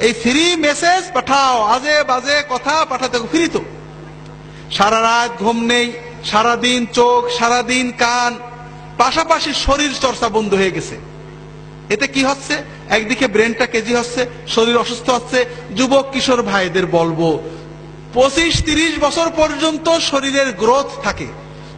এই free message পাঠাও, আজে বাজে কথা পাঠাতে ফ্রি তো। সারা রাত ঘুম নেই, সারাদিন চোখ, সারাদিন কান, পাশাপাশি শরীর চর্চা বন্ধ হয়ে গেছে। এতে কি হচ্ছে? একদিকে ব্রেনটা কেজি হচ্ছে, শরীর অসুস্থ হচ্ছে। যুবক কিশোর ভাইদের বলবো, 25-30 বছর পর্যন্ত শরীরের গ্রোথ থাকে।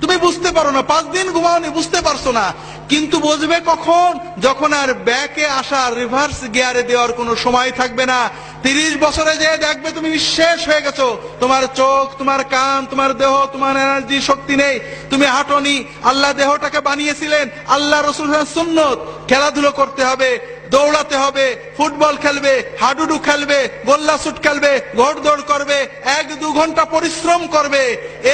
তুমি বুঝতে পারো না, 5 দিন ঘুমাওনি, বুঝতে পারছো না, কিন্তু বুঝবে কখন? যখন আর ব্যাকে আসা, রিভার্স গিয়ারে দেওয়ার কোনো সময় থাকবে না। 30 বছরে যে দেখবে তুমি নিঃশেষ হয়ে গেছো, তোমার চোখ, তোমার কান, তোমার দেহ, তোমার এনার্জি, শক্তি নেই, তুমি হাঁটনি। আল্লাহ দেহটাকে বানিয়েছিলেন, আল্লাহ রাসূলের সুন্নত। খেলাধুলো করতে হবে, দৌড়াতে হবে, ফুটবল খেলবে, হাডুডু খেলবে, গোল্লা শুট খেলবে, ঘোড়দৌড় করবে, 1-2 ঘন্টা পরিশ্রম করবে,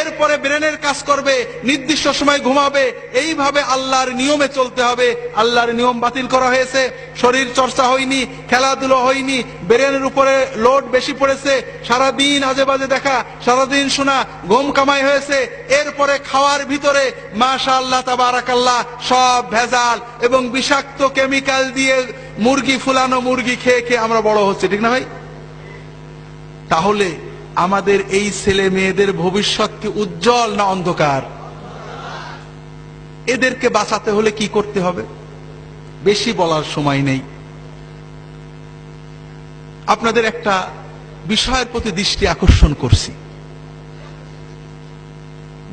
এরপরে ব্রেনের কাজ করবে, নির্দিষ্ট সময় ঘুমাবে। এইভাবে আল্লাহর নিয়মে চলতে হবে। আল্লাহর নিয়ম বাতিল করা হয়েছে, শরীর চর্চা হয়নি, খেলাধুলো হয়নি, ব্রেনের উপরে লোড বেশি পড়েছে, সারাদিন আজে বাজে দেখা, সারাদিন শোনা, ঘুম কামাই হয়েছে। এরপরে খাওয়ার ভিতরে মাশাআল্লাহ তাবারাকাল্লাহ সব ভেজাল এবং বিষাক্ত কেমিক্যাল দিয়ে মুরগি, ফুলানো মুরগি খেয়ে খেয়ে আমরা বড় হচ্ছে, ঠিক না ভাই? তাহলে আমাদের এই ছেলে মেয়েদের ভবিষ্যৎ কি উজ্জ্বল না অন্ধকার? এদেরকে বাঁচাতে হলে কি করতে হবে? বেশি বলার সময় নেই। আপনাদের একটা বিষয়ের প্রতি দৃষ্টি আকর্ষণ করছি।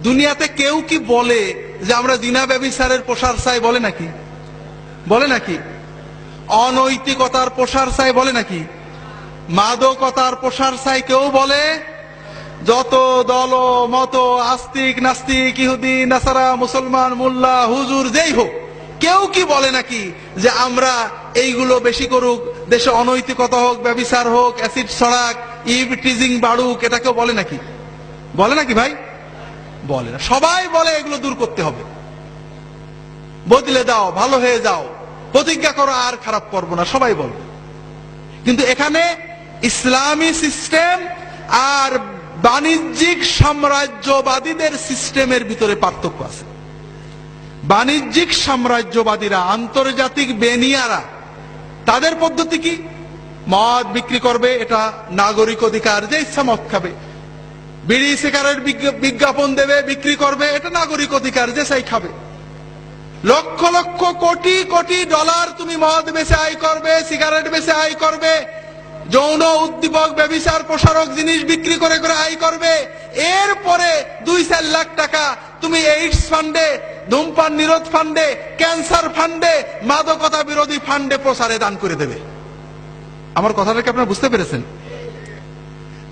দুনিয়াতে কেউ কি বলে যে আমরা জিনা ব্যভিচারের প্রসার চাই? বলে নাকি? বলে নাকি? অনৈতিকতার প্রসার চাই? বলে নাকি? মাদকতার প্রসার চাই কেউ বলে? যত দল মত, আস্তিক নাস্তিক, ইহুদি নাসারা, মুসলমান, মোল্লা, হুজুর, যেই হোক, কেউ কি বলে নাকি যে আমরা এইগুলো বেশি করুক, দেশে অনৈতিকতা হোক, ব্যভিচার হোক, অ্যাসিড ছড়াক, ইভটিজিং বাড়ুক? এটা কেউ বলে নাকি? বলে নাকি ভাই? বলে না। সবাই বলে এগুলো দূর করতে হবে, বদলে দাও, ভালো হয়ে যাও, প্রতিজ্ঞা করো আর খারাপ করবো না, সবাই বলে। কিন্তু এখানে ইসলামী সিস্টেম আর বাণিজ্যিক সাম্রাজ্যবাদীদের সিস্টেমের ভিতরে পার্থক্য আছে। বাণিজ্যিক সাম্রাজ্যবাদীরা, আন্তর্জাতিক বেনিয়ারা, তাদের পদ্ধতি কি? মদ বিক্রি করবে, এটা নাগরিক অধিকার, যে ইচ্ছা মদ খাবে। বিড়ি সিগারেট বিজ্ঞাপন দেবে, বিক্রি করবে, এটা নাগরিক অধিকার, যে চাই খাবে। লক্ষ লক্ষ কোটি কোটি ডলার তুমি মদ বেচে আয় করবে, সিগারেট বেচে আয় করবে, যৌন উদ্দীপক, ব্যভিচার প্রসারক জিনিস বিক্রি করে করে আয় করবে। এরপরে 2-4 লাখ টাকা তুমি এইডস ফান্ডে, ধূমপান নিরোধ ফান্ডে, ক্যান্সার ফান্ডে, মাদকতা বিরোধী ফান্ডে প্রসারে দান করে দেবে। আমার কথাটা কি আপনারা বুঝতে পেরেছেন?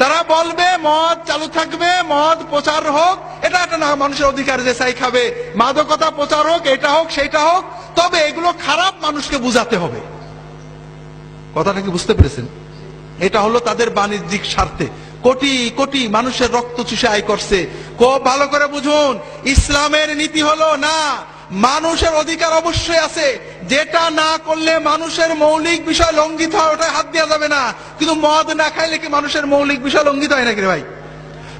তারা বলবে মদ চালু থাকবে, মদ প্রচার হোক, এটা একটা না মানুষের অধিকার, যে চাই খাবে। মাদকতা প্রচার হোক, এটা হোক সেটা হোক, তবে এগুলো খারাপ, মানুষকে বুঝাতে হবে। কথাটা কি বুঝতে পেরেছেন? এটা হলো তাদের বাণিজ্যিক স্বার্থে কোটি কোটি মানুষের রক্ত চুষে আয় করছে। খুব ভালো করে বুঝুন, ইসলামের নীতি হলো না, মানুষের অধিকার অবশ্যই আছে, যেটা না করলে মানুষের মৌলিক বিষয় লঙ্ঘিত হয় ওটা হাত দেওয়া যাবে না। কিন্তু মদ না খাইলে কি মানুষের মৌলিক বিষয় লঙ্ঘিত হয় নাকি রে ভাই?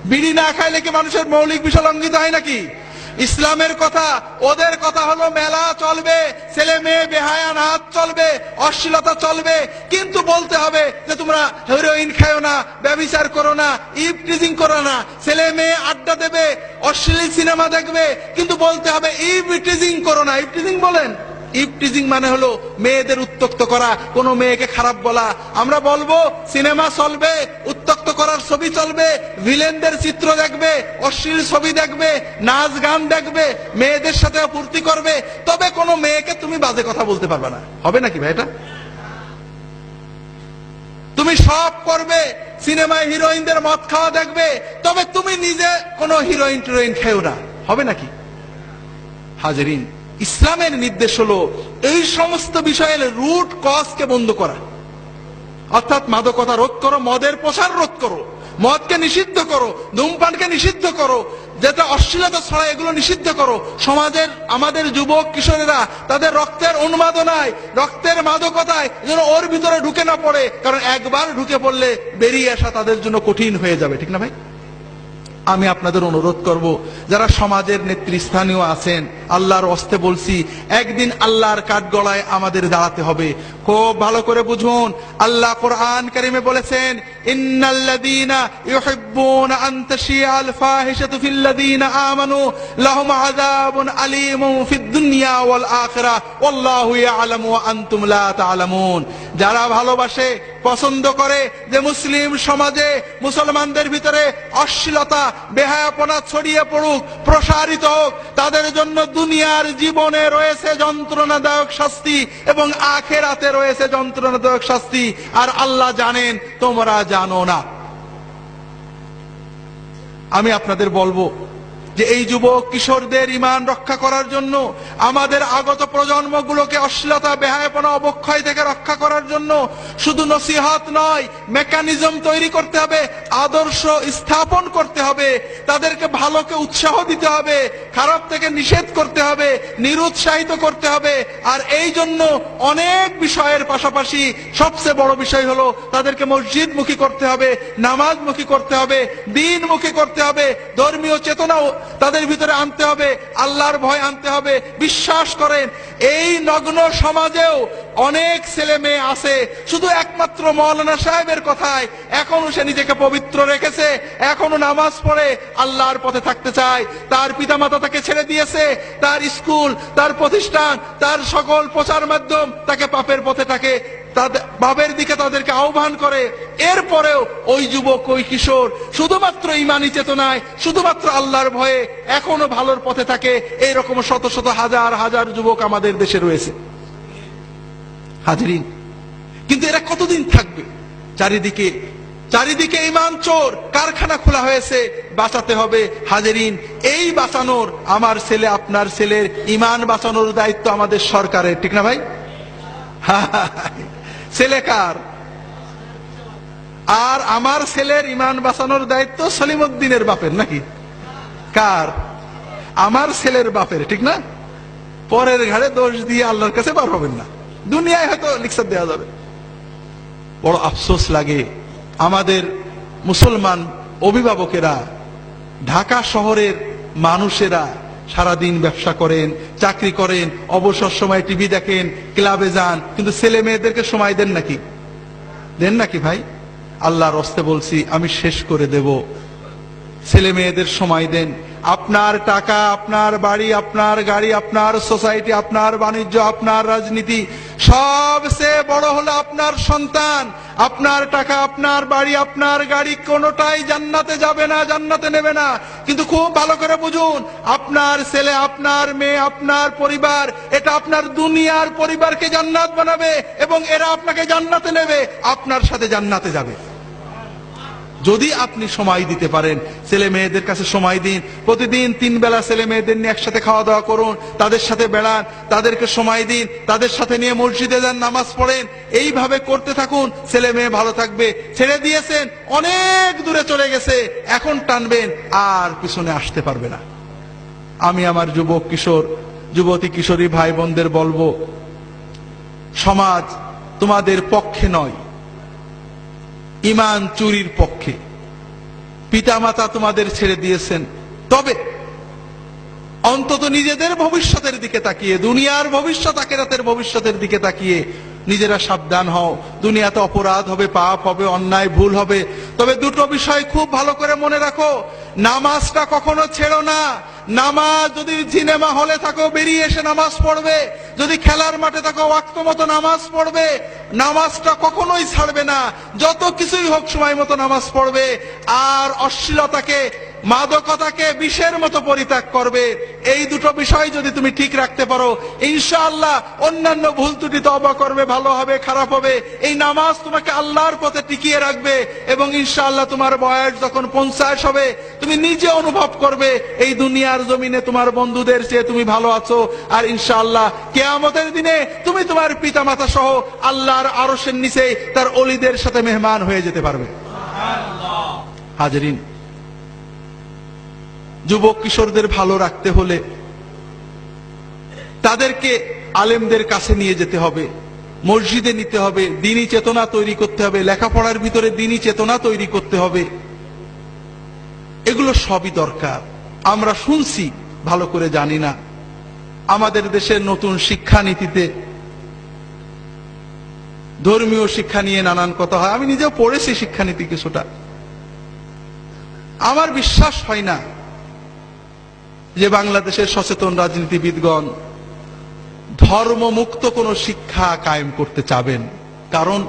বিড়ি না খাইলে কি মানুষের মৌলিক বিষয় লঙ্ঘিত হয় নাকি? ইসলামের কথা, ওদের কথা হলো মেলা চলবে, ছেলে মেয়ে বেহায়া নাচ চলবে, অশ্লীলতা চলবে, কিন্তু বলতে হবে যে তোমরা হেরোইন খাও না, ব্যভিচার করো না, ইভটিজিং করো না। ছেলে মেয়ে আড্ডা দেবে, অশ্লীল সিনেমা দেখবে, কিন্তু বলতে হবে ইভটিজিং করো না। ইভটিজিং বলেন? ইভটিজিং মানে হলো মেয়েদের উত্ত্যক্ত করা, কোন মেয়েকে খারাপ বলা। আমরা বলবো সিনেমা চলবে, উত্ত্যক্ত করার ছবি চলবে, ভিলেনদের চিত্র দেখবে, অশ্লীল ছবি দেখবে, নাচ গান দেখবে, মেয়েদের সাথে ফুর্তি করবে, তবে কোন মেয়েকে তুমি বাজে কথা বলতে পারবে না। হবে নাকি ভাই? এটা তুমি সব করবে, সিনেমায় হিরোইনদের মদ খাওয়া দেখবে, তবে তুমি নিজে কোনো হিরোইন টিরোইন খেও না। হবে নাকি? হাজেরিন, ইসলামের নির্দেশ হলো এই সমস্ত বিষয়ের রুট কজকে বন্ধ করা, অর্থাৎ মাদকতা রোধ করো, মদের প্রসার রোধ করো, মদকে নিষিদ্ধ করো, ধূমপানকে নিষিদ্ধ করো, যেটা অশ্লীলতা ছড়ায় এগুলো নিষিদ্ধ করো। সমাজের আমাদের যুবক কিশোরেরা তাদের রক্তের উন্মাদনায়, রক্তের মাদকতায় যেন ওর ভিতরে ঢুকে না পড়ে, কারণ একবার ঢুকে পড়লে বেরিয়ে আসা তাদের জন্য কঠিন হয়ে যাবে, ঠিক না ভাই? আমি আপনাদের অনুরোধ করব, যারা সমাজের নেতৃস্থানীয় আছেন, আল্লাহর ওয়াস্তে বলছি, একদিন আল্লাহর কাঠগড়ায় আমাদের দাঁড়াতে হবে। খুব ভালো করে বুঝুন, আল্লাহ কোরআন কারিমে বলেছেন, ইন্নাল্লাযীনা ইউহিব্বুনা আন তাশিআল ফাহিশাতু ফিল্লাযীনা আমানু লাহুম আযাবুন আলীমুন ফিদ দুনিয়া ওয়াল আখিরাহ ওয়াল্লাহু ইয়ালামু ওয়া আনতুম লা তা'লামুন। যারা ভালোবাসে, পছন্দ করে যে মুসলিম সমাজে, মুসলমানদের ভিতরে অশ্লীলতা, বেহায়াপনা ছড়িয়ে পড়ুক, প্রসারিত হোক, তাদের জন্য দুনিয়ার জীবনে রয়েছে যন্ত্রণাদায়ক শাস্তি এবং আখিরাতে রয়েছে যন্ত্রণাদায়ক শাস্তি। আর আল্লাহ জানেন, তোমরা জানো না। আমি আপনাদের বলবো যে এই যুবক কিশোরদের ঈমান রক্ষা করার জন্য, আমাদের আগত প্রজন্মগুলোকে অশ্লীলতা, বেহায়াপনা, অবক্ষয় থেকে রক্ষা করার জন্য শুধু নসিহত নয়, মেকানিজম তৈরি করতে হবে, আদর্শ স্থাপন করতে হবে, তাদেরকে ভালোকে উৎসাহ দিতে হবে, খারাপ থেকে নিষেধ করতে হবে, নিরুৎসাহিত করতে হবে। আর এই জন্য অনেক বিষয়ের পাশাপাশি সবচেয়ে বড় বিষয় হলো তাদেরকে মসজিদমুখী করতে হবে, নামাজমুখী করতে হবে, দ্বীনমুখী করতে হবে, ধর্মীয় চেতনাও তাদের ভিতরে আনতে হবে, আল্লাহর ভয় আনতে হবে। বিশ্বাস করেন, এই নগ্ন সমাজেও অনেক ছেলে মেয়ে আছে শুধু একমাত্র মাওলানা সাহেবের কথায় এখনো সে নিজেকে পবিত্র রেখেছে, এখনো নামাজ পড়ে আল্লাহর পথে থাকতে চায়। তার পিতামাতা তাকে ছেড়ে দিয়েছে, তার স্কুল, তার প্রতিষ্ঠান, তার সকল প্রচার মাধ্যম তাকে পাপের পথে থাকে, বাবের দিকে তাদেরকে আহ্বান করে। এরপরেও ওই যুবক, ওই কিশোর শুধুমাত্র ঈমানি চেতনায়, শুধুমাত্র আল্লাহর ভয়ে এখনো ভালোর পথে থাকে। এইরকম শত শত হাজার হাজার যুবক আমাদের দেশে রয়েছে। হাজিরিন, কিন্তু এরা কতদিন থাকবে? চারিদিকে ঈমান চোর কারখানা খোলা হয়েছে, বাঁচাতে হবে। হাজিরিন, এই বাঁচানোর, আমার ছেলে, আপনার ছেলের ঈমান বাঁচানোর দায়িত্ব আমাদের সরকারের, ঠিক না ভাই? ছেলে কার? আর আমার ছেলের ঈমান বাঁচানোর দায়িত্ব সলিমউদ্দিনের বাপের, নাকি কার? আমার ছেলের বাপের, ঠিক না? পরের ঘাড়ে দোষ দিয়ে আল্লাহর কাছে বার হবেন না। দুনিয়ায় হয়তো লিখসার দেওয়া যাবে। বড় আফসোস লাগে, আমাদের মুসলমান অভিভাবকেরা, ঢাকা শহরের মানুষেরা সারাদিন ব্যবসা করেন, চাকরি করেন, অবসর সময় টিভি দেখেন, ক্লাবে যান, কিন্তু ছেলে মেয়েদেরকে সময় দেন নাকি? দেন নাকি ভাই? আল্লাহর হস্তে বলছি, আমি শেষ করে দেব। ছেলে মেয়েদের সময় দেন। আপনার টাকা, আপনার বাড়ি, আপনার গাড়ি, আপনার সোসাইটি, আপনার বাণিজ্য, আপনার রাজনীতি, সবচেয়ে বড় হলো আপনার সন্তান। আপনার টাকা, আপনার বাড়ি, আপনার গাড়ি কোনোটাই জান্নাতে যাবে না, জান্নাতে নেবে না। কিন্তু খুব ভালো করে বুঝুন, আপনার ছেলে, আপনার মেয়ে, আপনার পরিবার, এটা আপনার দুনিয়ার পরিবারকে জান্নাত বানাবে এবং এরা আপনাকে জান্নাতে নেবে, আপনার সাথে জান্নাতে যাবে। যদি আপনি সময় দিতে পারেন, ছেলে মেয়েদের কাছে সময় দিন। প্রতিদিন 3 বেলা ছেলে মেয়েদের নিয়ে একসাথে খাওয়া দাওয়া করুন, তাদের সাথে বেড়ান, তাদেরকে সময় দিন, তাদের সাথে নিয়ে মসজিদে যান, নামাজ পড়েন। এইভাবে করতে থাকুন, ছেলে মেয়ে ভালো থাকবে। ছেড়ে দিয়েছেন, অনেক দূরে চলে গেছে, এখন টানবেন, আর পিছনে আসতে পারবে না। আমি আমার যুবক কিশোর, যুবতী কিশোরী ভাই বোনদের বলবো, সমাজ তোমাদের পক্ষে নয়, ঈমান চুরির পক্ষে। পিতামাতা তোমাদের ছেড়ে দিয়েছেন, তবে অন্তত নিজেদের ভবিষ্যতের দিকে তাকিয়ে, দুনিয়ার ভবিষ্যৎ, আখিরাতের ভবিষ্যতের দিকে তাকিয়ে নিজেরা সাবধান হও। দুনিয়াতে অপরাধ হবে, পাপ হবে, অন্যায় ভুল হবে, তবে দুটো বিষয় খুব ভালো করে মনে রাখো। নামাজটা কখনো ছেড়ো না। নামাজ, যদি সিনেমা হলে থাকো বেরিয়ে এসে নামাজ পড়বে, যদি খেলার মাঠে থাকো ওয়াক্ত মতো নামাজ পড়বে, নামাজটা কখনোই ছাড়বে না। যত কিছুই হোক সময় মতো নামাজ পড়বে। আর অশ্লীলতাকে, মাদকতাকে বিষের মতো পরিত্যাগ করবে। এই দুটো বিষয় যদি তুমি ঠিক রাখতে পারো, ইনশাআল্লাহ অন্যান্য ভুল ত্রুটি তওবা করবে, ভালো হবে, খারাপ হবে, এই নামাজ তোমাকে আল্লাহর পথে টিকিয়ে রাখবে। এবং ইনশাআল্লাহ তোমার বয়স যখন 50 হবে, তুমি নিজে অনুভব করবে এই দুনিয়ার জমিনে তোমার বন্ধুদের চেয়ে তুমি ভালো আছো। আর ইনশাআল্লাহ কিয়ামতের দিনে তুমি তোমার পিতামাতা সহ আল্লাহর আরশের নিচে তার ওলিদের সাথে মেহমান হয়ে যেতে পারবে। হাজিরিন, যুবক কিশোরদের ভালো রাখতে হলে তাদেরকে আলেমদের কাছে নিয়ে যেতে হবে, মসজিদে নিতে হবে, দ্বীনি চেতনা তৈরি করতে হবে, লেখাপড়ার ভিতরে দ্বীনি চেতনা তৈরি করতে হবে। এগুলো সবই দরকার। আমরা শুনছি, ভালো করে জানি না। আমাদের দেশের নতুন শিক্ষানীতিতে ধর্মীয় শিক্ষা নিয়ে নানান কথা হয়। আমি নিজেও পড়েছি শিক্ষানীতি কিছুটা। আমার বিশ্বাস হয় না যে বাংলাদেশের সচেতন রাজনীতিবিদগণ ধর্মমুক্ত কোন শিক্ষা কায়েম করতে চাবেন। কারণ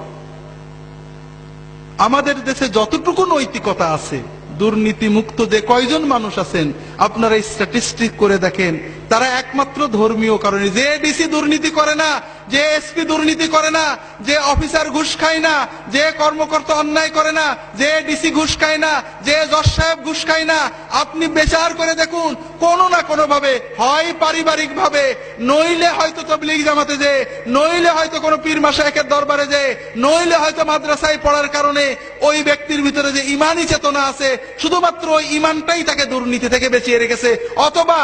আমাদের দেশে যতটুকু নৈতিকতা আছে, দুর্নীতি মুক্ত যে কয়জন মানুষ আছেন আপনারা স্ট্যাটিস্টিক করে দেখেন, তারা একমাত্র ধর্মীয় কারণে। যে ডিসি দুর্নীতি করে না, যে এসপি দুর্নীতি করে না, যে অফিসার ঘুষ খায় না, যে কর্মকর্তা অন্যায় করে না, যে ডিসি ঘুষ খায় না, যে জজ সাহেব ঘুষ খায় না, আপনি বিচার করে দেখুন কোনো না কোনো ভাবে, হয় পারিবারিক ভাবে, নইলে হয়তো তাবলীগ জামাতে যে, নইলে হয়তো কোনো পীর মাশায়েখের দরবারে যে, নইলে হয়তো মাদ্রাসায় পড়ার কারণে ওই ব্যক্তির ভিতরে যে ইমানি চেতনা আছে, শুধুমাত্র ওই ইমানটাই তাকে দুর্নীতি থেকে বাঁচিয়ে রেখেছে, অথবা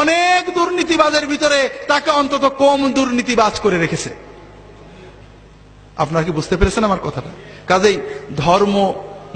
অনেক দুর্নীতিবাজের ভিতরে তাকে অন্তত কম দুর্নীতিবাজ করে রেখেছে। আপনারা কি বুঝতে পেরেছেন আমার কথাটা? কাজেই ধর্ম,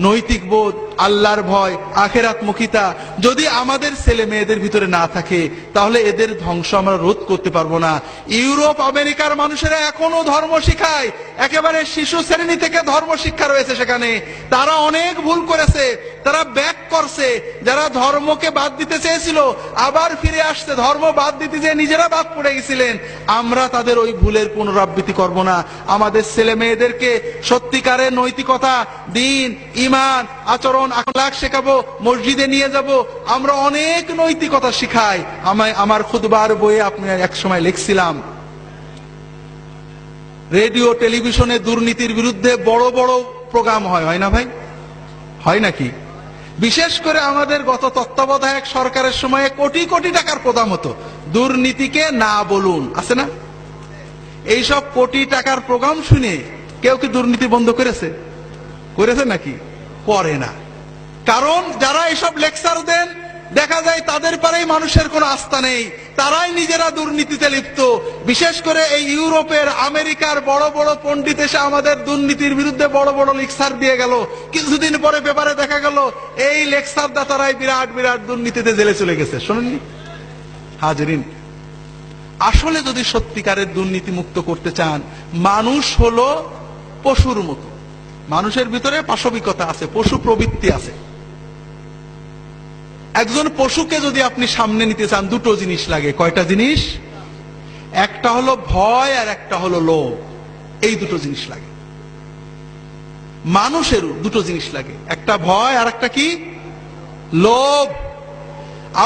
নৈতিক বোধ, আল্লাহর ভয়, আখেরাত মুখিতা যদি আমাদের ছেলে মেয়েদের ভিতরে না থাকে, তাহলে এদের ধ্বংস আমরা রোধ করতে পারবো না। ইউরোপ আমেরিকার মানুষেরা এখনো ধর্ম শিখায়, একেবারে শিশু শ্রেণী থেকে ধর্ম শিক্ষা রয়েছে সেখানে। তারা অনেক ভুল করেছে, তারা ব্যাক করছে। যারা ধর্মকে বাদ দিতে চেয়েছিল আবার ফিরে আসছে, ধর্ম বাদ দিতে যে নিজেরা বাদ পড়ে গেছিলেন। আমরা তাদের ওই ভুলের পুনরাবৃত্তি করব না। আমাদের ছেলে মেয়েদেরকে সত্যিকারের নৈতিকতা, দিন, ইমান, আচরণ, আখলাক শেখাবো, মসজিদে নিয়ে যাব। আমরা অনেক নৈতিকতা শিখাই। আমার খুতবার বইয়ে আপনি এক সময় লিখছিলাম, রেডিও টেলিভিশনে দুর্নীতির বিরুদ্ধে বড় বড় প্রোগ্রাম হয় না ভাই? হয় নাকি? বিশেষ করে আমাদের গত তত্ত্বাবধায়ক সরকারের সময়ে কোটি কোটি টাকার প্রোগ্রাম হতো, দুর্নীতিকে না বলুন, আছে না? এইসব কোটি টাকার প্রোগ্রাম শুনে কেউ কি দুর্নীতি বন্ধ করেছে? করেছে নাকি? করে না। কারণ যারা এসব লেকচার দেন, দেখা যায় তাদের পারেই মানুষের কোনো আস্থা নেই, তারাই নিজেরা দুর্নীতিতে লিপ্ত। বিশেষ করে এই ইউরোপের, আমেরিকার বড় বড় পণ্ডিত এসে আমাদের দুর্নীতির বিরুদ্ধে বড় বড় লেকচার দিয়ে গেল। কিছুদিন পরে পেপারে দেখা গেল এই লেকচার দাতারাই বিরাট বিরাট দুর্নীতিতে জেলে চলে গেছে। শোনেননি হাজরিন? আসলে যদি সত্যিকারের দুর্নীতি মুক্ত করতে চান, মানুষ হলো পশুর মতো, মানুষের ভিতরে পাশবিকতা আছে, পশু প্রবৃত্তি আছে। একজন পশুকে যদি আপনি সামনে নিতে চান, দুটো জিনিস লাগে। কয়টা জিনিস? একটা হলো ভয় আর একটা হলো লোভ। এই দুটো জিনিস লাগে। মানুষেরও দুটো জিনিস লাগে, একটা ভয় আর একটা কি? লোভ।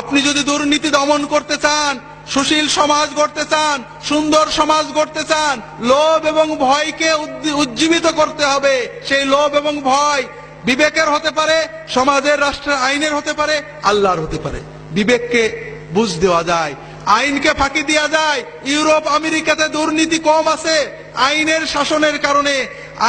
আপনি যদি দুর্নীতি দমন করতে চান, সুশীল সমাজ গড়তে চান, সুন্দর সমাজ গড়তে চান, লোভ এবং ভয়কে উজ্জীবিত করতে হবে। সেই লোভ এবং ভয় বিবেকের হতে পারে, সমাজের, রাষ্ট্রের, আইনের হতে পারে, আল্লাহর হতে পারে। বিবেককে বুঝ দেওয়া যায়, আইনকে ফাঁকি দেওয়া যায়। ইউরোপ আমেরিকাতে দুর্নীতি কম আছে আইনের শাসনের কারণে,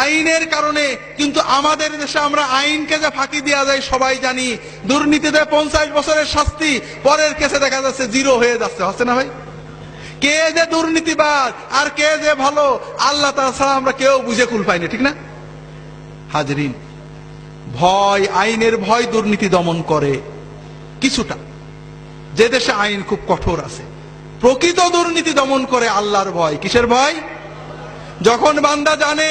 আইনের কারণে। কিন্তু আমাদের দেশে আমরা আইনকে যে ফাঁকি দেওয়া যায় সবাই জানি। দুর্নীতিতে 50 বছরের শাস্তি, পরের কেসে দেখা যাচ্ছে 0 হয়ে যাচ্ছে। হচ্ছে না ভাই? কে যে দুর্নীতিবাদ আর কে যে ভালো, আল্লাহ তাআলা ছাড়া আমরা কেউ বুঝে কুল পাইনি, ঠিক না হাজরিন? ভয়, আইনের ভয় দুর্নীতি দমন করে কিছুটা। যে দেশে আইন খুব কঠোর আছে, প্রকৃত দুর্নীতি দমন করে আল্লাহর ভয়। কিসের ভয়? যখন বান্দা জানে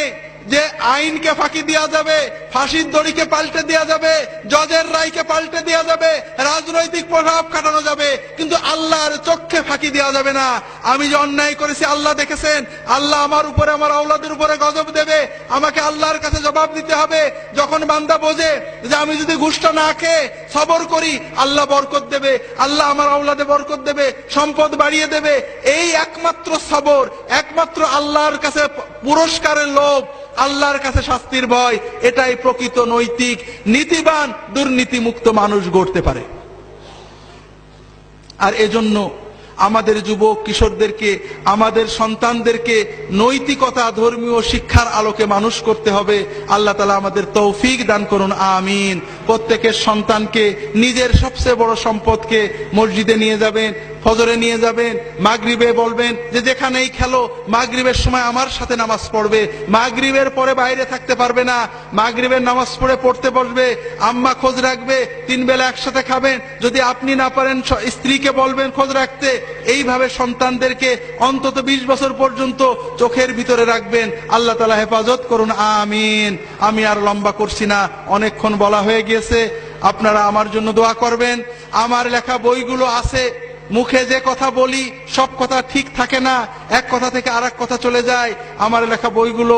যে আইনকে ফাঁকি দেওয়া যাবে, ফাঁসির দড়িকে পাল্টে দেওয়া যাবে, জজের রায়কে পাল্টে দেওয়া যাবে, রাজনৈতিক প্রভাব খাটানো যাবে, কিন্তু আল্লাহর চোখে ফাঁকি দেওয়া যাবে না। আমি যে অন্যায় করেছি আল্লাহ দেখেছেন, আল্লাহ আমার উপরে, আমার আওলাদের উপরে গজব দেবে, আমাকে আল্লাহর কাছে জবাব দিতে হবে। যখন বান্দা বোঝে যে আমি যদি ঘুষটা না খেয়ে সবর করি, আল্লাহ বরকত দেবে, আল্লাহ আমার আওলাদে বরকত দেবে, সম্পদ বাড়িয়ে দেবে, এই একমাত্র সবর, একমাত্র আল্লাহর কাছে পুরস্কারের লোভ, আল্লাহর কাছে শাস্তির ভয়, এটাই প্রকৃত নৈতিক নীতিবান দুর্নীতি মুক্ত মানুষ গড়তে পারে। আর এজন্য আমাদের যুবক কিশোরদেরকে, আমাদের সন্তানদেরকে নৈতিকতা, ধর্মীয় শিক্ষার আলোকে মানুষ করতে হবে। আল্লাহ তাআলা আমাদের তৌফিক দান করুন, আমিন। প্রত্যেকের সন্তানকে নিজের সবচেয়ে বড় সম্পদকে মসজিদে নিয়ে যাবেন, ফজরে নিয়ে যাবেন, মাগরিবে বলবেন যে যেখানেই খেলো মাগরিবের সময় আমার সাথে নামাজ পড়বে। মাগরিবের পরে বাইরে থাকতে পারবে না, মাগরিবের নামাজ পড়তে বসবে, আম্মা খোঁজ রাখবে, 3 বেলা একসাথে খাবেন। যদি আপনি না পারেন স্ত্রীকে বলবেন খোঁজ রাখতে। এইভাবে সন্তানদেরকে অন্তত 20 বছর পর্যন্ত চোখের ভিতরে রাখবেন। আল্লাহ তাআলা হেফাজত করুন, আমিন। আমি আর লম্বা করছি না, অনেকক্ষণ বলা হয়ে গিয়েছে। আপনারা আমার জন্য দোয়া করবেন। আমার লেখা বইগুলো আছে, মুখে যে কথা বলি সব কথা ঠিক থাকে না, এক কথা থেকে আরেক কথা চলে যায়। আমার লেখা বইগুলো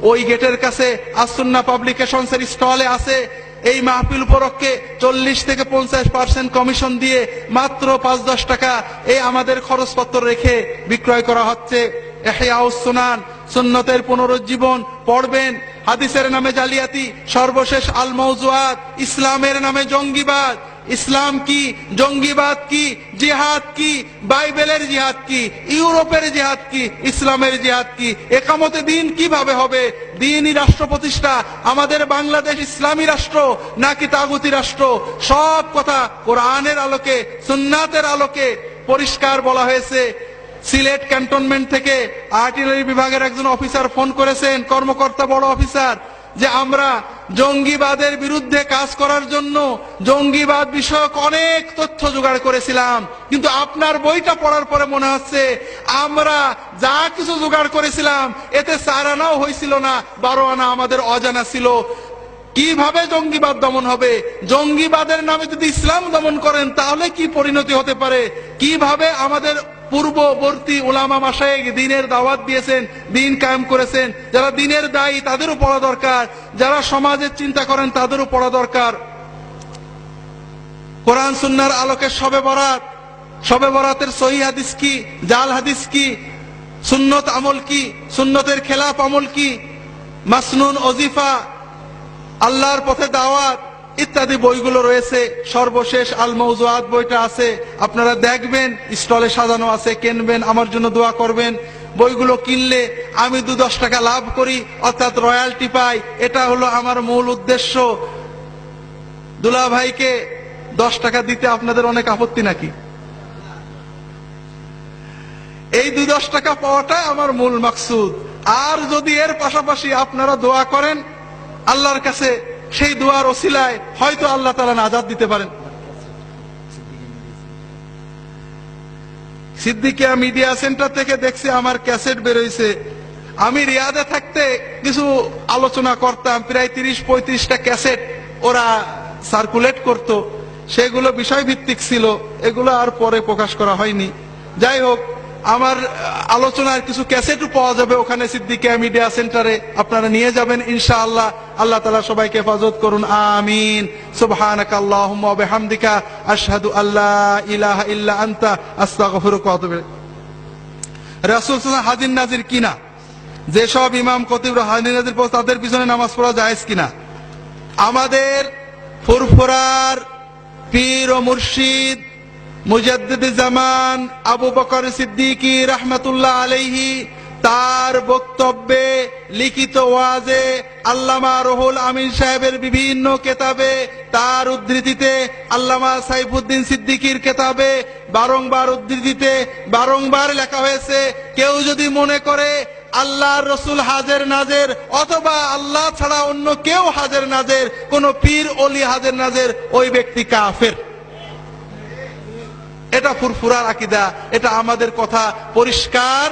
ওই গেটের কাছে আসুন্নাহ পাবলিকেশনসের স্টলে আছে। এই মাহফিল উপলক্ষে 40 থেকে 50% কমিশন দিয়ে মাত্র 5-10 টাকা এই আমাদের খরচপত্র রেখে বিক্রয় করা হচ্ছে। ইহয়াউস সুনান, সুন্নতের পুনরুজ্জীবন পড়বেন। হাদিসের নামে জালিয়াতি, সর্বশেষ আল মাওজুআত, ইসলামের নামে জঙ্গিবাদ। ইসলাম কি, জঙ্গিবাদ কি, জিহাদ কি, বাইবেলের জিহাদ কি, ইউরোপের জিহাদ কি, ইসলামের জিহাদ কি, একামতে দিন কিভাবে হবে, দিনই রাষ্ট্র প্রতিষ্ঠা, আমাদের বাংলাদেশ ইসলামী রাষ্ট্র নাকি তাগুতি রাষ্ট্র, সব কথা কোরআনের আলোকে সুন্নাতের আলোকে পরিষ্কার বলা হয়েছে। সিলেট ক্যান্টনমেন্ট থেকে আর্টিলারি বিভাগের একজন অফিসার ফোন করেছেন, কর্মকর্তা, বড় অফিসার, যে আমরা জঙ্গিবাদের বিরুদ্ধে কাজ করার জন্য জঙ্গিবাদ বিষয়ক অনেক তথ্য জোগাড় করেছিলাম, কিন্তু আপনার বইটা পড়ার পরে মনে হচ্ছে আমরা যা কিছু জোগাড় করেছিলাম এতে 4 আনাও হয়েছিল না, 12 আনা আমাদের অজানা ছিল। কিভাবে জঙ্গিবাদ দমন হবে? জঙ্গিবাদের নামে যদি ইসলাম দমন করেন তাহলে কি পরিণতি হতে পারে? কিভাবে আমাদের পূর্ববর্তী উলামা মাশায়েখ দ্বীনের দাওয়াত দিয়েছেন, দ্বীন কায়েম করেছেন, যারা দ্বীনের দায়ী তাদেরও পড়া দরকার, যারা সমাজের চিন্তা করেন তাদেরও পড়া দরকার। কোরআন সুন্নাহর আলোকে শবে বরাত, শবে বরাতের সহিহ হাদিস কি, জাল হাদিস কি, সুন্নত আমল কি, সুন্নতের খেলাফ আমল কি, মাসনুন ওজিফা, আল্লাহর পথে দাওয়াত ইত্যাদি বইগুলো রয়েছে। সর্বশেষ আল মাওজুআত বইটা আছে, আপনারা দেখবেন, স্টলে সাজানো আছে, কিনবেন, আমার জন্য দোয়া করবেন। বইগুলো কিনলে আমি 2-10 টাকা লাভ করি, অর্থাৎ রয়্যালটি পাই, এটা হলো আমার মূল উদ্দেশ্য। দুলা ভাইকে 10 টাকা দিতে আপনাদের অনেক আপত্তি নাকি? এই 2-10 টাকা পাওয়াটাই আমার মূল মাকসুদ। আর যদি এর পাশাপাশি আপনারা দোয়া করেন আল্লাহর কাছে, সেই দোয়ার ওসিলায় হয়তো আল্লাহ তাআলা নাজাত দিতে পারেন। সিদ্দিকিয়া মিডিয়া সেন্টার থেকে দেখছি আমার ক্যাসেট বেরোইছে। আমি রিয়াদে থাকতে কিছু আলোচনা করতাম, প্রায় 30-35টা ক্যাসেট ওরা সার্কুলেট করত, সেগুলো বিষয় ভিত্তিক ছিল, এগুলো আর পরে প্রকাশ করা হয়নি। যাই হোক, আমার আলোচনার কিছু ক্যাসেটও পাওয়া যাবে ওখানে সিদ্দিকিয়া মিডিয়া সেন্টারে, আপনারা নিয়ে যাবেন ইনশাআল্লাহ। আল্লাহ তাআলা সবাইকে হেফাজত করুন, আমিন। সুবহানাকাল্লাহুম্মা ওয়া বিহামদিকা আশহাদু আল্লা ইলাহা ইল্লা আনতা আস্তাগফিরুকা ওয়া আতুবু ইলাইক। রাসূল সাল্লাল্লাহু আলাইহি ওয়াসাল্লাম হাজির নাজির কিনা, যেসব ইমাম খতিব হাজির নাজির পড়ে তাদের পিছনে নামাজ পড়া জায়েজ কিনা? আমাদের ফুরফুরার পীর ও মুর্শিদ মুজাদ্দিদ জামান আবু বকর সিদ্দিকী রাহমাতুল্লাহ আলাইহি তার বক্তব্যে, লিখিত ওয়াজে, আল্লামা রুহুল আমিন সাহেবের বিভিন্ন কেতাবে, তার উদ্ধৃতিতে, আল্লামা সাইফুদ্দিন সিদ্দিকীর কেতাবে বারংবার উদ্ধৃতিতে বারংবার লেখা হয়েছে, কেউ যদি মনে করে আল্লাহর রসুল হাজের নাজের অথবা আল্লাহ ছাড়া অন্য কেউ হাজের নাজের, কোন পীর ওলি হাজের নাজের, ওই ব্যক্তি কাফের। এটা ফুরফুরার আকীদা, এটা আমাদের কথা পরিষ্কার।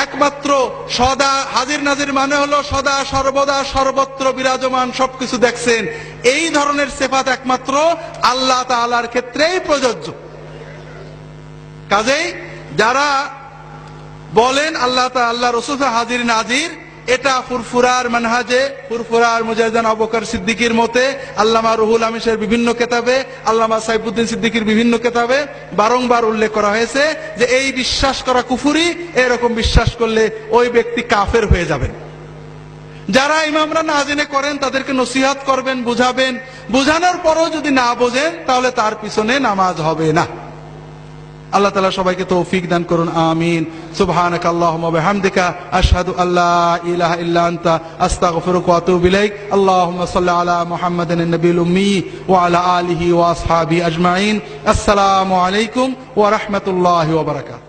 একমাত্র সদা হাজির নাজির মানে হলো সদা সর্বদা সর্বত্র বিরাজমান, সবকিছু দেখছেন, এই ধরনের সিফাত একমাত্র আল্লাহ তাআলার ক্ষেত্রেই প্রযোজ্য। কাজেই যারা বলেন আল্লাহ তাআলা রাসূল হাজির নাজির, এটা ফুরফুরার মানহাজে, ফুরফুরার মুজাহিদান আবু বকর সিদ্দিকীর মতে, আল্লামা রুহুল আমিন সাহেবের বিভিন্ন কেতাবে, আল্লামা সাইফুদ্দিন সিদ্দিকীর বিভিন্ন কেতাবে বারংবার উল্লেখ করা হয়েছে যে এই বিশ্বাস করা কুফরি, এরকম বিশ্বাস করলে ওই ব্যক্তি কাফের হয়ে যাবেন। যারা ইমামরা না জেনে করেন তাদেরকে নসিহত করবেন, বুঝাবেন, বুঝানোর পরও যদি না বোঝেন তাহলে তার পিছনে নামাজ হবে না। আল্লাহ তাআলা সবাইকে তৌফিক দান করুন, আমিন। সুবহানাকাল্লাহুম্মা ওয়া বিহামদিকা আশহাদু আল্লা ইলাহা ইল্লা আনতা আস্তাগফিরুকা ওয়া আতুবু ইলাইক। আল্লাহুম্মা সাল্লি আলা মুহাম্মাদিন নবিয়্যিল উম্মি ওয়া আলা আলিহি ওয়া আসহাবিহি আজমাইন। আসসালামু আলাইকুম ওয়া রাহমাতুল্লাহি ওয়া বারাকাতুহু।